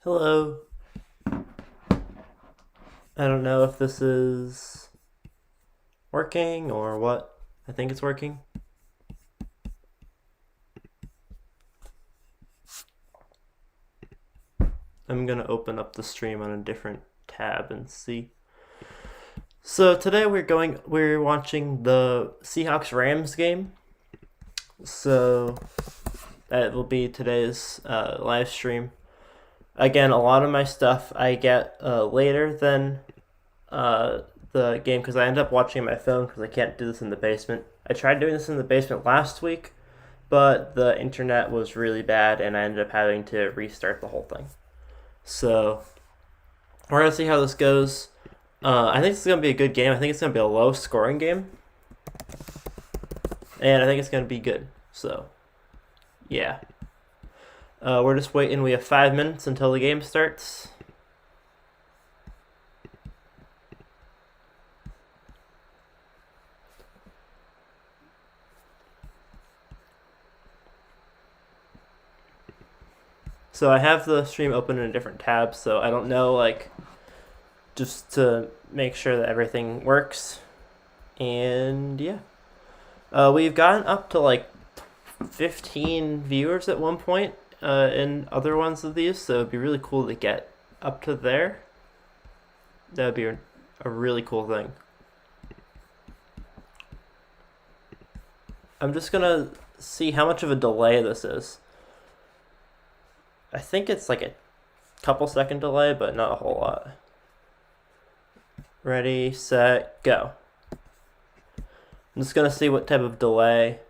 Hello. I don't know if this is working or what. I think it's working. I'm going to open up the stream on a different tab and see. So today we're watching the Seahawks Rams game. So that will be today's live stream. Again, a lot of my stuff I get later than the game because I end up watching my phone because I can't do this in the basement. I tried doing this in the basement last week, but the internet was really bad and I ended up having to restart the whole thing. So we're gonna see how this goes. I think this is gonna be a good game. I think it's gonna be a low scoring game, and I think it's gonna be good. So yeah, we're just waiting. We have 5 minutes until the game starts. So I have the stream open in a different tab, so I don't know, just to make sure that everything works. And yeah, we've gotten up to 15 viewers at one point in other ones of these, so it'd be really cool to get up to there. That would be a really cool thing. I'm just gonna see how much of a delay this is. I think it's like a couple second delay, but not a whole lot. Ready, set, go. I'm just gonna see what type of delay.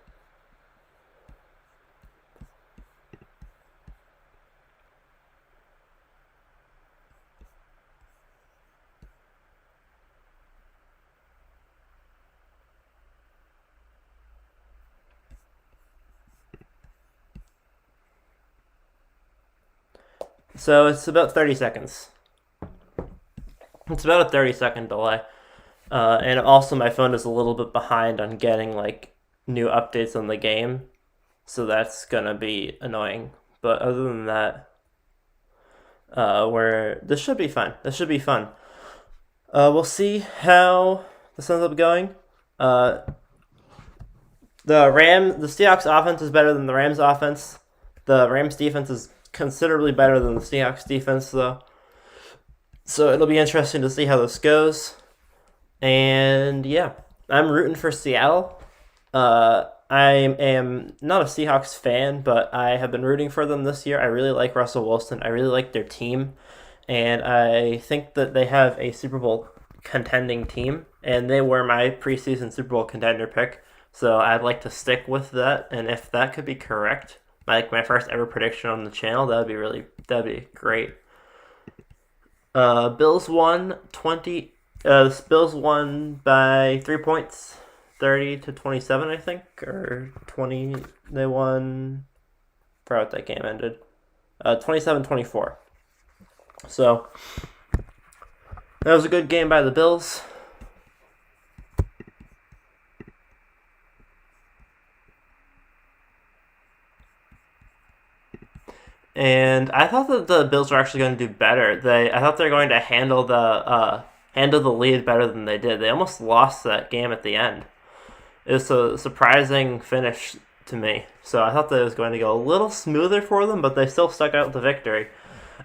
So it's about 30 seconds. It's about a 30-second delay. And also my phone is a little bit behind on getting new updates on the game. So that's gonna be annoying. But other than that, this should be fun. This should be fun. We'll see how this ends up going. The Seahawks offense is better than the Rams offense. The Rams defense is considerably better than the Seahawks defense, though. So it'll be interesting to see how this goes. And yeah, I'm rooting for Seattle. I am not a Seahawks fan, but I have been rooting for them this year. I really like Russell Wilson. I really like their team. And I think that they have a Super Bowl contending team. And they were my preseason Super Bowl contender pick. So I'd like to stick with that. And if that could be correct, my first ever prediction on the channel, that'd be great. Bills won 20. Bills won by 3 points, 30-27, I think, or 20. They won. I forgot what that game ended. 27-24. So that was a good game by the Bills. And I thought that the Bills were actually going to do better. I thought they were going to handle the lead better than they did. They almost lost that game at the end. It was a surprising finish to me. So I thought that it was going to go a little smoother for them, but they still stuck out with the victory.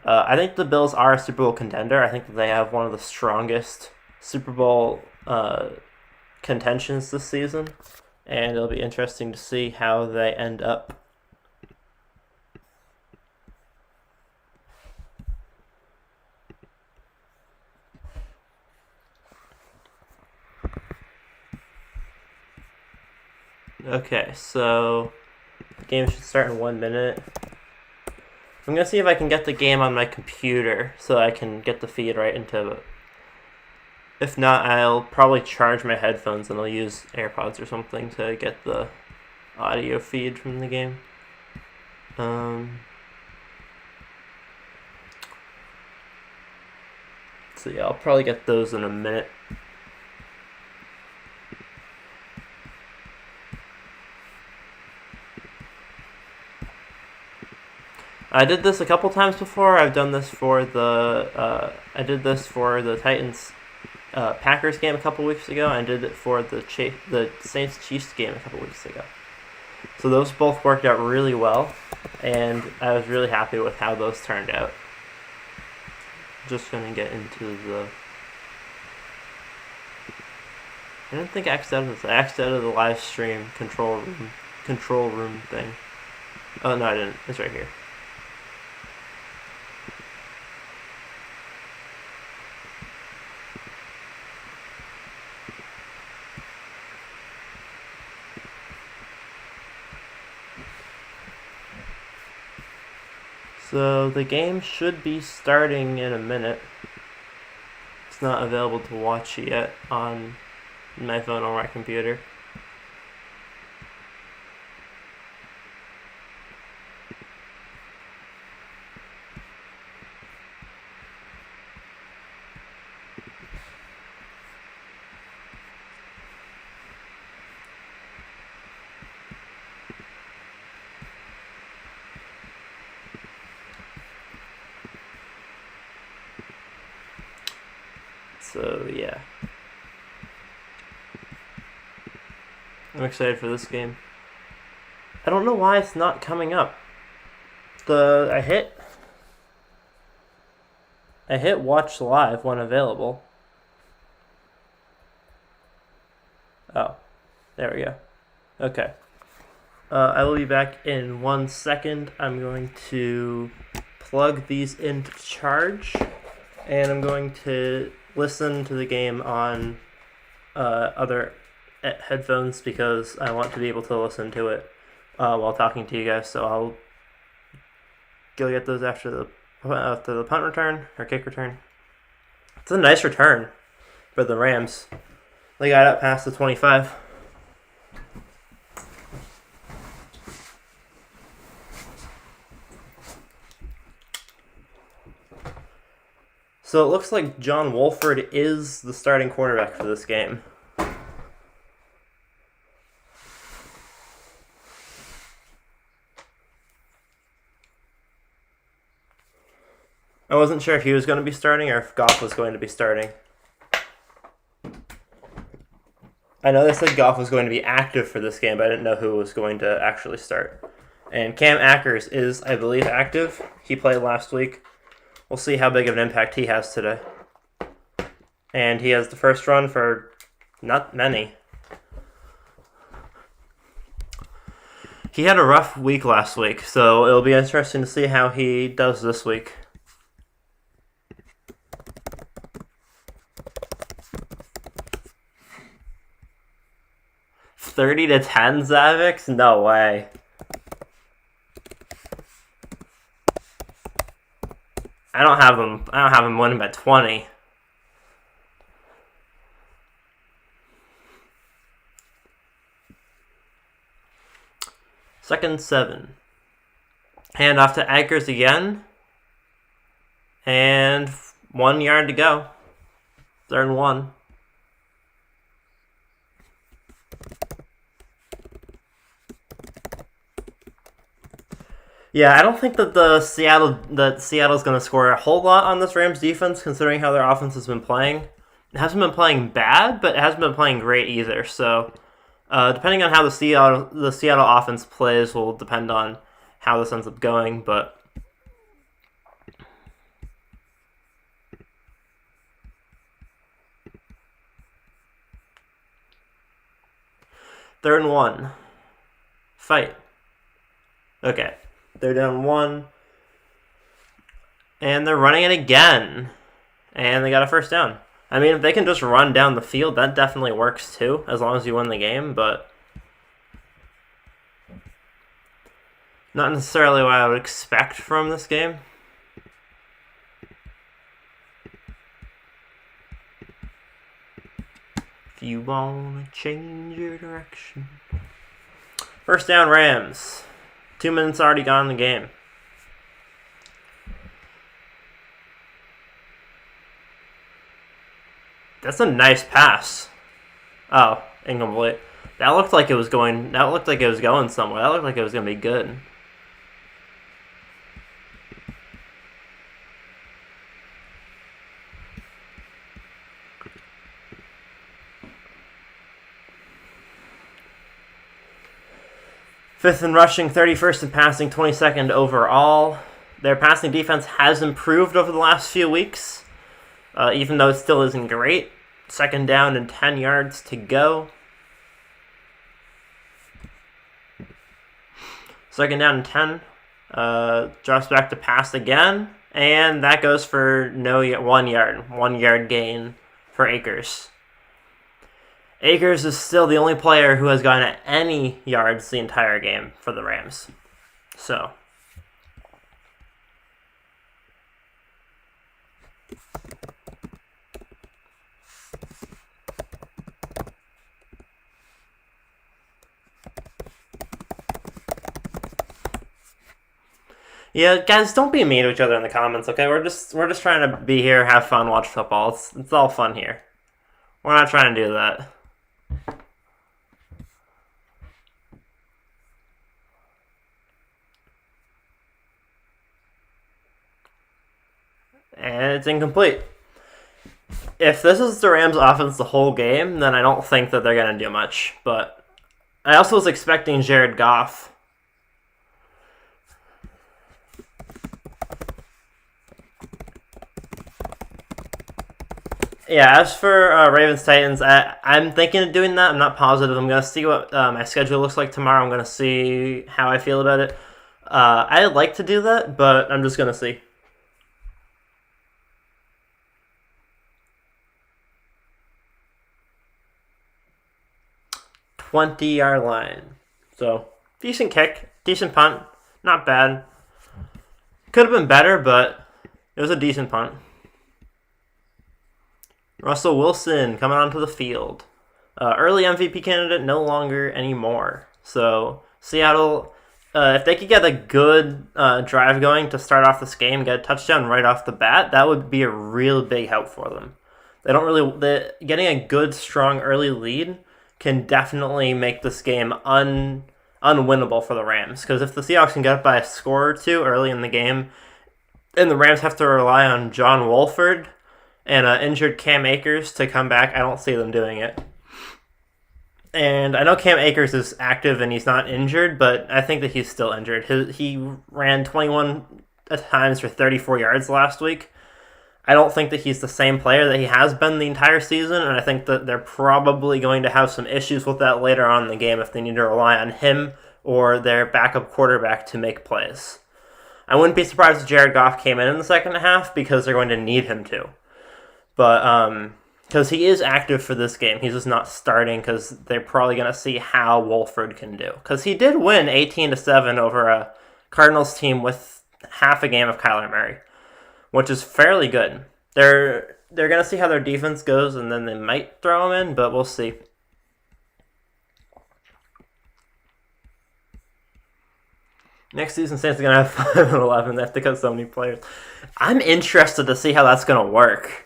I think the Bills are a Super Bowl contender. I think that they have one of the strongest Super Bowl contentions this season, and it'll be interesting to see how they end up. Okay, so the game should start in 1 minute. I'm gonna see if I can get the game on my computer so I can get the feed right into it. If not, I'll probably charge my headphones and I'll use AirPods or something to get the audio feed from the game. So yeah, I'll probably get those in a minute. I did this a couple times before. I've done this for I did this for the Titans Packers game a couple weeks ago. I did it for the Saints Chiefs game a couple weeks ago. So those both worked out really well, and I was really happy with how those turned out. Just gonna get into the. I didn't think I exited this. I exited the live stream control room thing. Oh no, I didn't. It's right here. So the game should be starting in a minute. It's not available to watch yet on my phone or my computer. So yeah, I'm excited for this game. I don't know why it's not coming up. I hit watch live when available. Oh, there we go. Okay. I will be back in 1 second. I'm going to plug these into charge, and I'm going to listen to the game on other headphones because I want to be able to listen to it while talking to you guys. So I'll go get those after the punt return or kick return. It's a nice return for the Rams. They got up past the 25. So it looks like John Wolford is the starting quarterback for this game. I wasn't sure if he was going to be starting or if Goff was going to be starting. I know they said Goff was going to be active for this game, but I didn't know who was going to actually start. And Cam Akers is, I believe, active. He played last week. We'll see how big of an impact he has today. And he has the first run for not many. He had a rough week last week, so it'll be interesting to see how he does this week. $30-10, Zavix? No way. I don't have him winning by 20. Second 7. Hand off to Akers again. And 1 yard to go. 3rd and 1. Yeah, I don't think that Seattle's going to score a whole lot on this Rams defense, considering how their offense has been playing. It hasn't been playing bad, but it hasn't been playing great either. So, depending on how the Seattle offense plays will depend on how this ends up going. But third and 1. Fight. Okay. They're down 1. And they're running it again. And they got a first down. I mean, if they can just run down the field, that definitely works too, as long as you win the game, but not necessarily what I would expect from this game. If you want to change your direction. First down, Rams. 2 minutes already gone in the game. That's a nice pass. Oh, incomplete. That looked like it was going somewhere. That looked like it was going to be good. 5th in rushing, 31st in passing, 22nd overall. Their passing defense has improved over the last few weeks, even though it still isn't great. 2nd down and 10 yards to go. 2nd down and 10. Drops back to pass again. And that goes for 1 yard. 1 yard gain for Akers. Akers is still the only player who has gotten any yards the entire game for the Rams. So. Yeah, guys, don't be mean to each other in the comments, okay? We're just trying to be here, have fun, watch football. It's all fun here. We're not trying to do that. And it's incomplete. If this is the Rams' offense the whole game, then I don't think that they're going to do much. But I also was expecting Jared Goff. Yeah, as for Ravens-Titans, I'm thinking of doing that. I'm not positive. I'm going to see what my schedule looks like tomorrow. I'm going to see how I feel about it. I'd like to do that, but I'm just going to see. $20-yard line. So, decent kick, decent punt. Not bad. Could have been better, but it was a decent punt. Russell Wilson coming onto the field. Early MVP candidate, no longer anymore. So, Seattle, if they could get a good drive going to start off this game, get a touchdown right off the bat, that would be a real big help for them. Getting a good, strong early lead can definitely make this game unwinnable for the Rams. Because if the Seahawks can get up by a score or two early in the game, and the Rams have to rely on John Wolford and injured Cam Akers to come back, I don't see them doing it. And I know Cam Akers is active and he's not injured, but I think that he's still injured. He ran 21 times for 34 yards last week. I don't think that he's the same player that he has been the entire season, and I think that they're probably going to have some issues with that later on in the game if they need to rely on him or their backup quarterback to make plays. I wouldn't be surprised if Jared Goff came in the second half because they're going to need him to. But, because he is active for this game. He's just not starting because they're probably going to see how Wolford can do. Because he did win 18-7 over a Cardinals team with half a game of Kyler Murray, which is fairly good. They're going to see how their defense goes, and then they might throw him in, but we'll see. Next season, Saints are going to have 5-11. They have to cut so many players. I'm interested to see how that's going to work.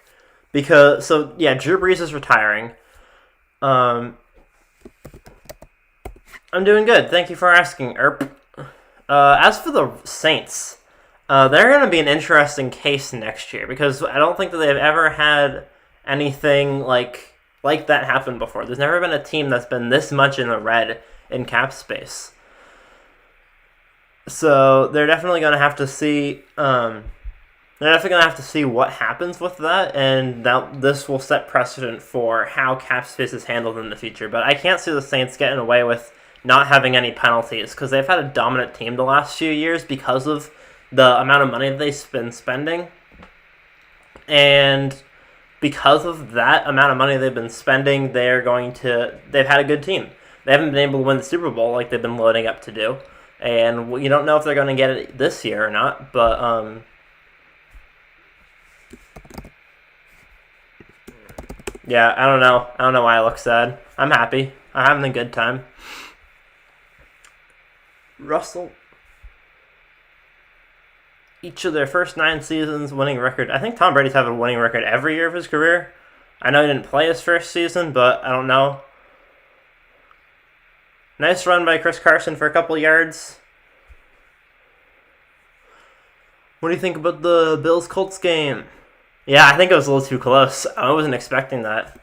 Drew Brees is retiring. I'm doing good. Thank you for asking, Erp. As for the Saints, they're going to be an interesting case next year because I don't think that they've ever had anything like that happen before. There's never been a team that's been this much in the red in cap space. So they're definitely going to have to see. They're definitely going to have to see what happens with that, and this will set precedent for how cap space is handled in the future. But I can't see the Saints getting away with not having any penalties because they've had a dominant team the last few years because of the amount of money they've been spending. And because of that amount of money they've been spending, they've had a good team. They haven't been able to win the Super Bowl like they've been loading up to do. And you don't know if they're going to get it this year or not, but yeah, I don't know. I don't know why I look sad. I'm happy. I'm having a good time. Russell. Each of their first 9 seasons winning record. I think Tom Brady's having a winning record every year of his career. I know he didn't play his first season, but I don't know. Nice run by Chris Carson for a couple yards. What do you think about the Bills-Colts game? Yeah, I think it was a little too close. I wasn't expecting that.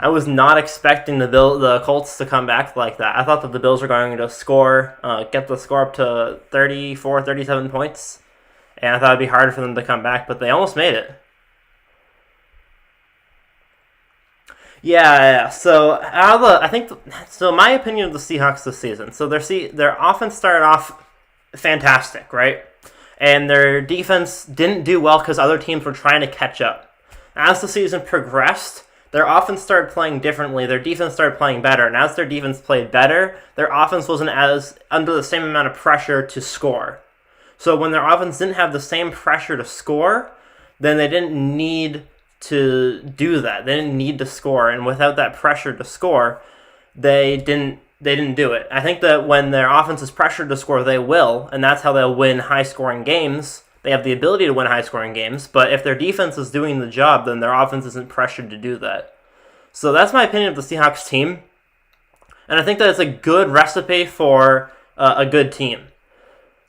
I I was not expecting the Colts to come back like that. I thought that the Bills were going to get the score up to 34, 37 points, and I thought it'd be harder for them to come back, but they almost made it. Yeah. So my opinion of the Seahawks this season. So their offense started off fantastic, right? And their defense didn't do well because other teams were trying to catch up. As the season progressed, their offense started playing differently. Their defense started playing better, and as their defense played better, their offense wasn't as under the same amount of pressure to score. So when their offense didn't have the same pressure to score, then they didn't need to do that. They didn't need to score, and without that pressure to score, they didn't do it. I think that when their offense is pressured to score, they will, and that's how they'll win high-scoring games. They have the ability to win high-scoring games, but if their defense is doing the job, then their offense isn't pressured to do that. So that's my opinion of the Seahawks team, and I think that it's a good recipe for a good team.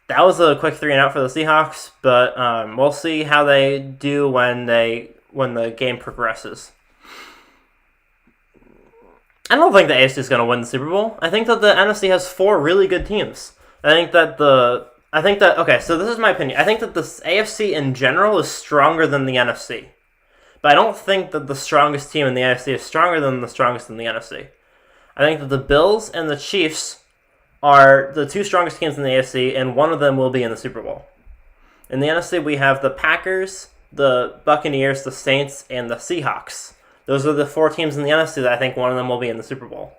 That was a quick 3-and-out for the Seahawks, but we'll see how they do when the game progresses. I don't think the AFC is going to win the Super Bowl. I think that the NFC has 4 really good teams. Okay, so this is my opinion. I think that the AFC in general is stronger than the NFC. But I don't think that the strongest team in the AFC is stronger than the strongest in the NFC. I think that the Bills and the Chiefs are the 2 strongest teams in the AFC, and one of them will be in the Super Bowl. In the NFC, we have the Packers, the Buccaneers, the Saints, and the Seahawks. Those are the 4 teams in the NFC that I think one of them will be in the Super Bowl.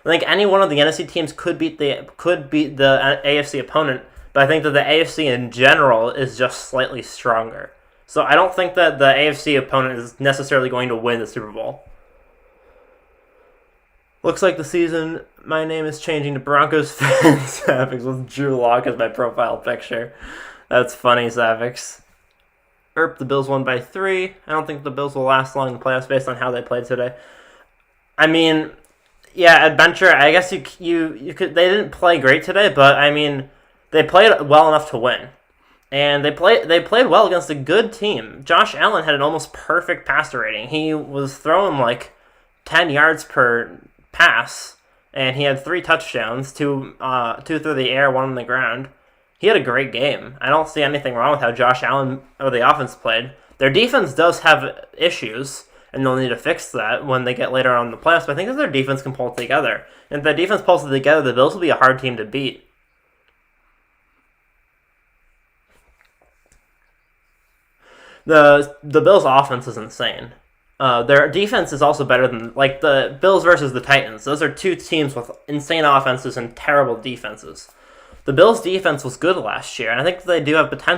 I think any one of the NFC teams could beat the AFC opponent, but I think that the AFC in general is just slightly stronger. So I don't think that the AFC opponent is necessarily going to win the Super Bowl. Looks like the season, my name is changing to Broncos fan Savix with Drew Lock as my profile picture. That's funny, Savix. The Bills won by 3. I don't think the Bills will last long in the playoffs based on how they played today. I mean, yeah, Adventure, I guess you could. They didn't play great today, but I mean, they played well enough to win. And they played well against a good team. Josh Allen had an almost perfect passer rating. He was throwing like 10 yards per pass, and he had 3 touchdowns, 2 through the air, 1 on the ground. He had a great game. I don't see anything wrong with how Josh Allen or the offense played. Their defense does have issues, and they'll need to fix that when they get later on in the playoffs, but I think that their defense can pull it together. And if their defense pulls it together, the Bills will be a hard team to beat. The Bills' offense is insane. Their defense is also better than, like, the Bills versus the Titans. Those are 2 teams with insane offenses and terrible defenses. The Bills' defense was good last year, and I think they do have potential